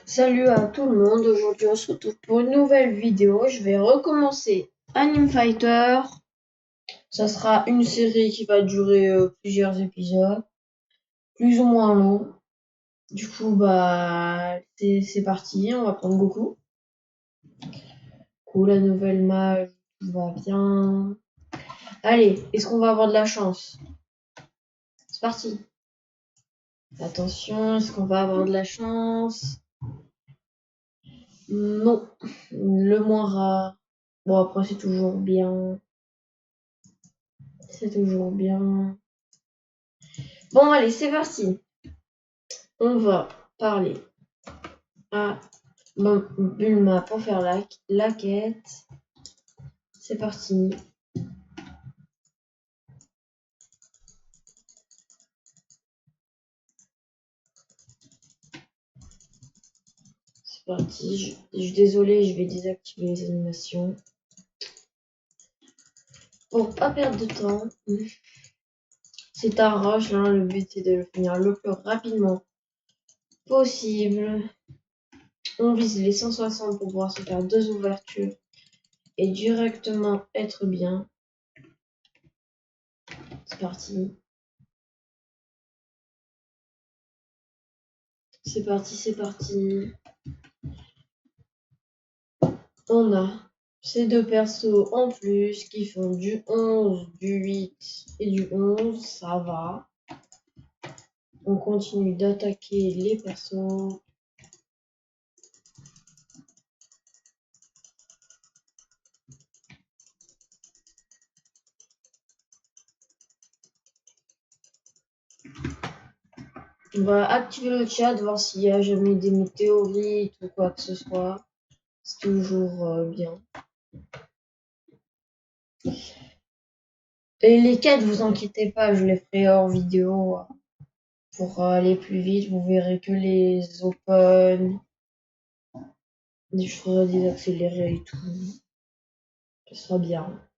Salut à tout le monde, aujourd'hui on se retrouve pour une nouvelle vidéo. Je vais recommencer Anime Fighter. Ça sera une série qui va durer plusieurs épisodes, plus ou moins long. Du coup, c'est parti, on va prendre Goku. Cool, la nouvelle mage, tout va bien. Allez, est-ce qu'on va avoir de la chance? C'est parti. Attention, est-ce qu'on va avoir de la chance? Non, le moins rare. Bon, après, c'est toujours bien. C'est toujours bien. Bon, allez, c'est parti. On va parler à Bulma pour faire la quête. C'est parti. C'est parti. Je suis désolée, je vais désactiver les animations. Pour pas perdre de temps. C'est un rush, hein, le but c'est de le finir le plus rapidement possible. On vise les 160 pour pouvoir se faire 2 ouvertures et directement être bien. C'est parti. C'est parti, c'est parti. On a ces deux persos en plus qui font du 11, du 8 et du 11, ça va. On continue d'attaquer les persos. On va activer le chat, voir s'il y a jamais des météorites ou quoi que ce soit. C'est toujours bien. Et les quêtes, vous inquiétez pas, je les ferai hors vidéo pour aller plus vite. Vous verrez que les open. Je ferai des accélérés et tout. Ce sera bien.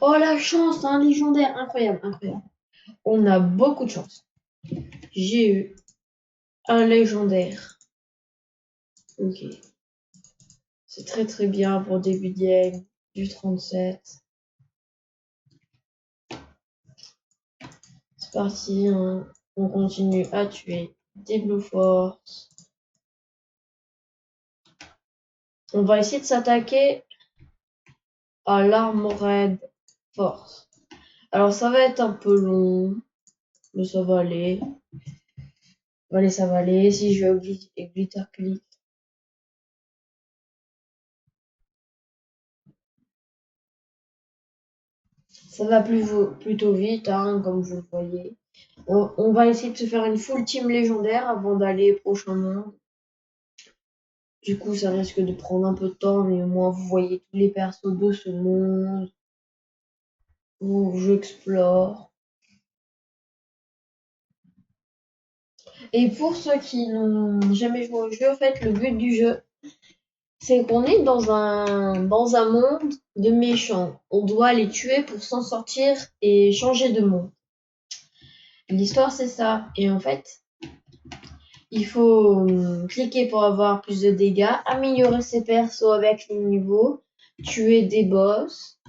Oh la chance, un légendaire, incroyable, incroyable. On a beaucoup de chance. J'ai eu un légendaire. Ok. C'est très très bien pour début de game. Du 37. C'est parti, hein. On continue à tuer des Blue Force. On va essayer de s'attaquer à l'Armored Force. Alors ça va être un peu long, mais ça va aller. Allez, ça va aller. Si je vais Glitter Click. Ça va plutôt vite, hein, comme vous le voyez. On va essayer de se faire une full team légendaire avant d'aller au prochain monde. Du coup, ça risque de prendre un peu de temps, mais au moins vous voyez tous les persos de ce monde où j'explore. Et pour ceux qui n'ont jamais joué au jeu, en fait, le but du jeu, c'est qu'on est dans un monde de méchants. On doit les tuer pour s'en sortir et changer de monde. L'histoire, c'est ça. Et en fait, il faut cliquer pour avoir plus de dégâts, améliorer ses persos avec les niveaux, tuer des boss,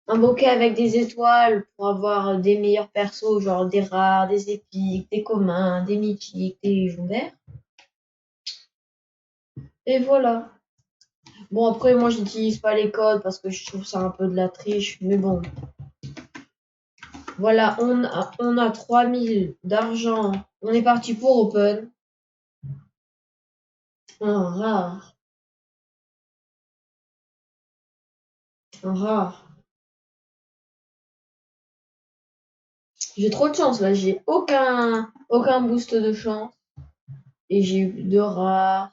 invoquer avec des étoiles pour avoir des meilleurs persos, genre des rares, des épiques, des communs, des mythiques, des légendaires. Et voilà. Bon, après, moi, j'utilise pas les codes parce que je trouve ça un peu de la triche, mais bon. Voilà, on a 3000 d'argent. On est parti pour Open. Un rare. Un rare. J'ai trop de chance là, j'ai aucun boost de chance. Et j'ai eu 2 rares,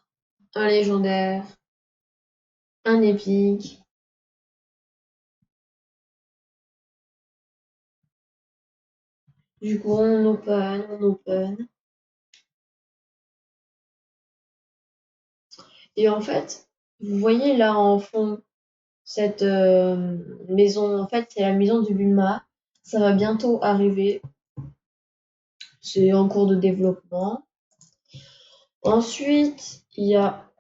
un légendaire, un épique. Du coup, on open. Et en fait, vous voyez là en fond, cette maison, en fait, c'est la maison du Bulma. Ça va bientôt arriver. C'est en cours de développement. Ensuite, il y a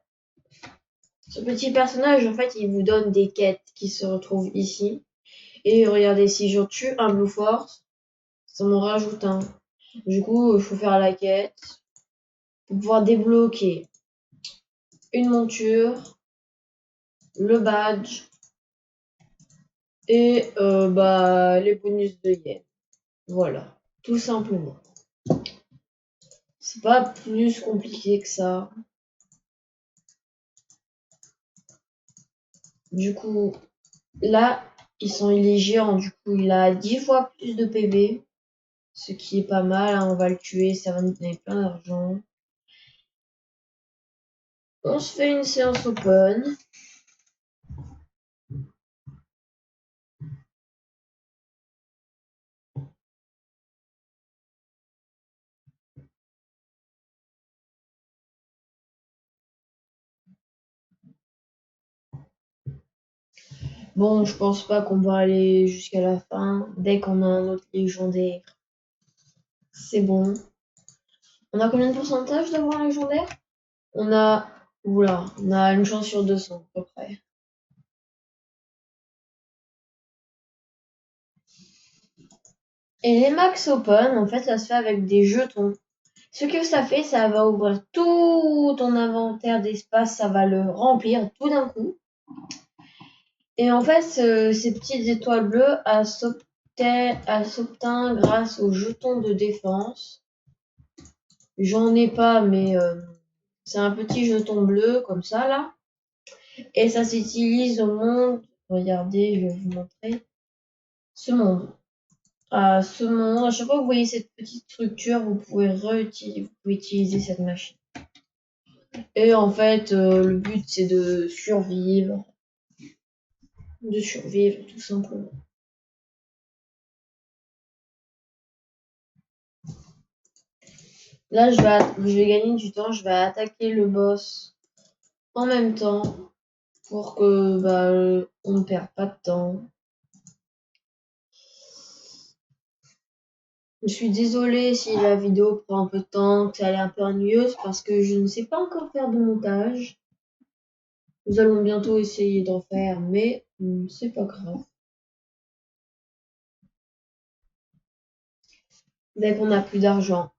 ce petit personnage, en fait, il vous donne des quêtes qui se retrouvent ici. Et regardez, si je tue un Blue Force, ça m'en rajoute un. Du coup, il faut faire la quête pour pouvoir débloquer une monture, le badge et les bonus de yen. Voilà, tout simplement. C'est pas plus compliqué que ça. Du coup, là, ils sont géants. Du coup, il a 10 fois plus de PV. Ce qui est pas mal. Hein. On va le tuer. Ça va nous donner plein d'argent. On se fait une séance open. Bon, je pense pas qu'on va aller jusqu'à la fin. Dès qu'on a un autre légendaire, c'est bon. On a combien de pourcentage d'avoir un légendaire? On a... Oula, on a une chance sur 200 à peu près. Et les max open, en fait, ça se fait avec des jetons. Ce que ça fait, ça va ouvrir tout ton inventaire d'espace, ça va le remplir tout d'un coup. Et en fait, ces petites étoiles bleues, elles s'obtiennent grâce aux jetons de défense. J'en ai pas, mais c'est un petit jeton bleu comme ça là. Et ça s'utilise au monde. Regardez, je vais vous montrer. Ce monde. À ce moment, à chaque fois que vous voyez cette petite structure, vous pouvez utiliser cette machine. Et en fait, le but c'est de survivre. De survivre, tout simplement. Là, je vais gagner du temps, je vais attaquer le boss en même temps pour que on ne perde pas de temps. Je suis désolée si la vidéo prend un peu de temps, que elle est un peu ennuyeuse parce que je ne sais pas encore faire de montage. Nous allons bientôt essayer d'en faire, mais c'est pas grave. Dès qu'on n'a plus d'argent,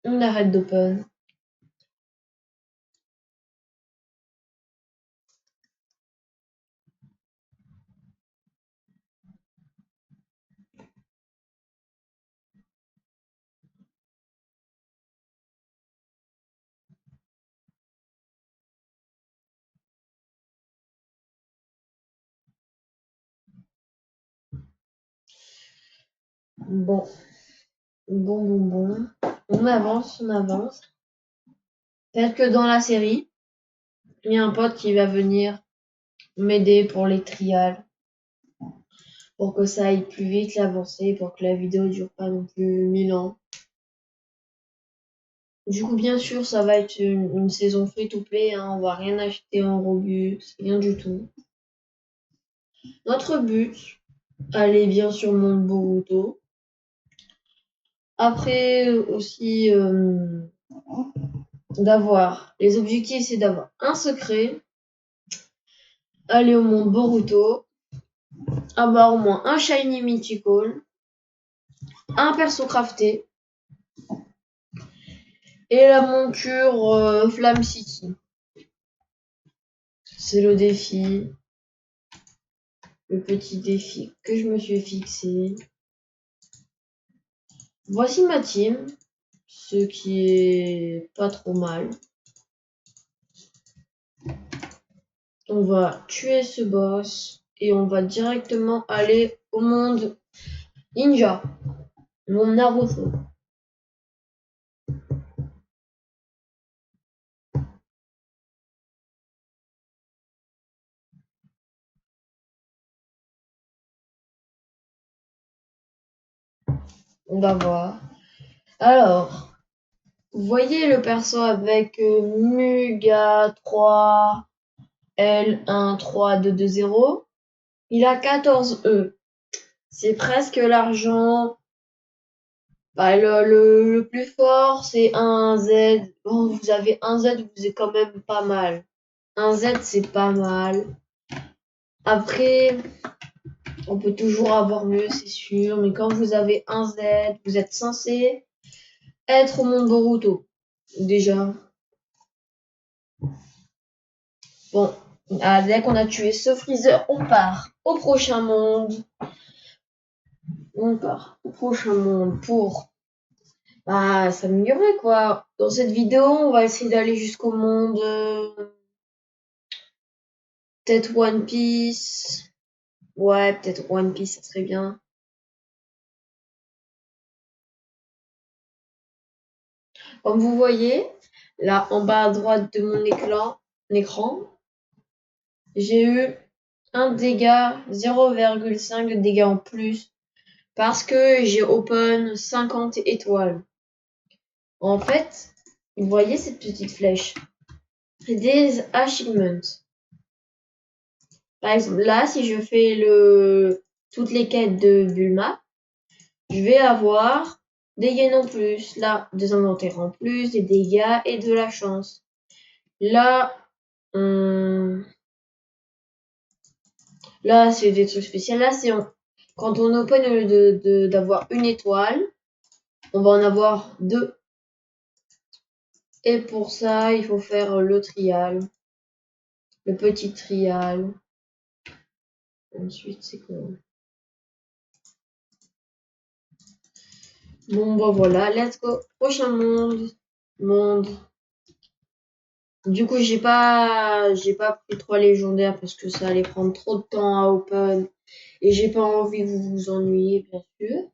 on arrête d'open. Bon. On avance, on avance. Peut-être que dans la série, il y a un pote qui va venir m'aider pour les trials. Pour que ça aille plus vite l'avancée, pour que la vidéo dure pas non plus 1000 ans. Du coup, bien sûr, ça va être une saison free-to-play, hein, on va rien acheter en Robux, rien du tout. Notre but, aller bien sûr Monde Boruto. Après aussi, les objectifs c'est d'avoir un secret, aller au monde Boruto, avoir au moins un shiny mythical, un perso crafté, et la monture Flamme City. C'est le défi. Le petit défi que je me suis fixé. Voici ma team, ce qui est pas trop mal. On va tuer ce boss et on va directement aller au monde ninja, mon Naruto. On va voir. Alors, vous voyez le perso avec Muga 3 L13220. Il a 14 E. C'est presque l'argent Bah, le plus fort, c'est un Z. Bon, vous avez un Z, vous êtes quand même pas mal. Un Z, c'est pas mal. Après, on peut toujours avoir mieux, c'est sûr. Mais quand vous avez un Z, vous êtes censé être au monde Boruto. Déjà. Bon, dès qu'on a tué ce Freezer, on part au prochain monde. On part au prochain monde pour s'améliorer, quoi. Dans cette vidéo, on va essayer d'aller jusqu'au monde peut-être One Piece. Ouais, peut-être One Piece, ça serait bien. Comme vous voyez, là en bas à droite de mon écran, j'ai eu un dégât, 0,5 de dégâts en plus parce que j'ai open 50 étoiles. En fait, vous voyez cette petite flèche, c'est des achievements. Par exemple, là, si je fais toutes les quêtes de Bulma, je vais avoir des gains en plus. Là, des inventaires en plus, des dégâts et de la chance. Là, là c'est des trucs spéciaux. Là, c'est quand on open au lieu d'avoir une étoile, on va en avoir deux. Et pour ça, il faut faire le trial. Le petit trial. Ensuite, c'est quoi? Bon, bah voilà, let's go. Prochain monde. Monde. Du coup, j'ai pas pris 3 légendaires parce que ça allait prendre trop de temps à open. Et j'ai pas envie que vous vous ennuyiez, bien sûr.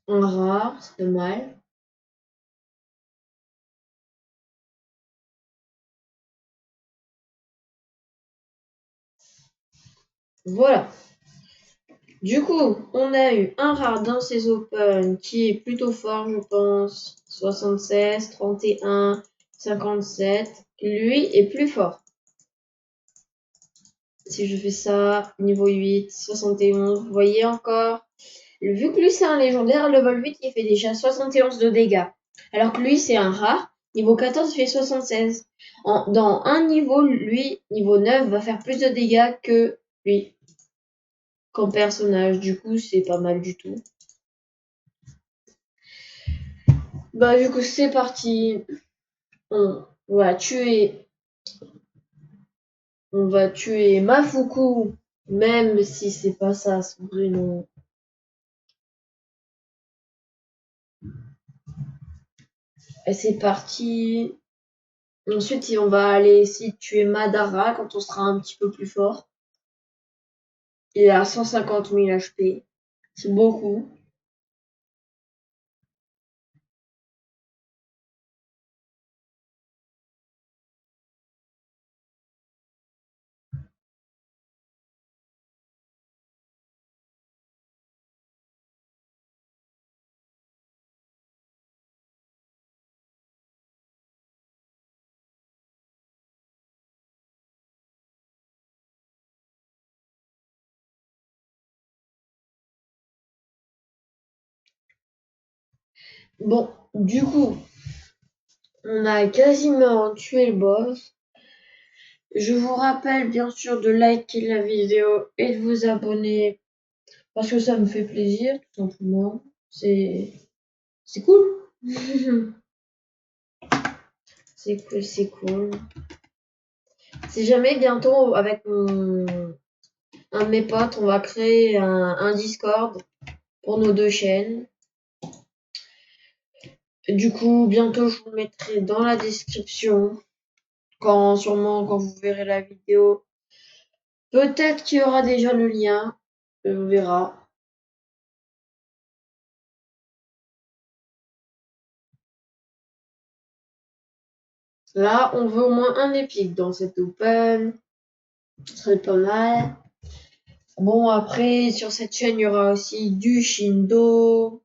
Un rare, c'est mal. Voilà. Du coup, on a eu un rare dans ces open qui est plutôt fort, je pense. 76, 31, 57. Lui est plus fort. Si je fais ça, niveau 8, 71, vous voyez encore. Vu que lui c'est un légendaire, level 8 il fait déjà 71 de dégâts. Alors que lui c'est un rare, niveau 14 il fait 76. Dans un niveau, lui, niveau 9, va faire plus de dégâts que lui. Comme personnage, du coup c'est pas mal du tout. Bah du coup c'est parti. On va tuer. On va tuer Mafuku. Même si c'est pas ça son vrai nom. Et c'est parti. Ensuite, on va aller essayer de tuer Madara quand on sera un petit peu plus fort. Il a 150 000 HP. C'est beaucoup. Bon, du coup, on a quasiment tué le boss. Je vous rappelle bien sûr de liker la vidéo et de vous abonner parce que ça me fait plaisir, tout simplement. C'est cool. C'est cool, c'est cool. Si jamais bientôt avec un de mes potes, on va créer un Discord pour nos deux chaînes. Du coup, bientôt je vous le mettrai dans la description. Sûrement quand vous verrez la vidéo. Peut-être qu'il y aura déjà le lien. On verra. Là, on veut au moins un épique dans cette open. Ce serait pas mal. Bon, après, sur cette chaîne, il y aura aussi du Shindo.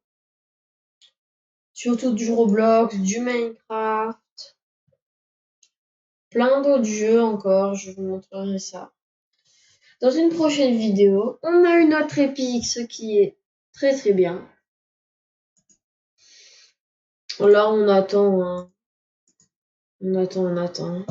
Surtout du Roblox, du Minecraft. plein d'autres jeux encore, je vous montrerai ça dans une prochaine vidéo. On a une autre épique, ce qui est très très bien. Là, on attend. On attend.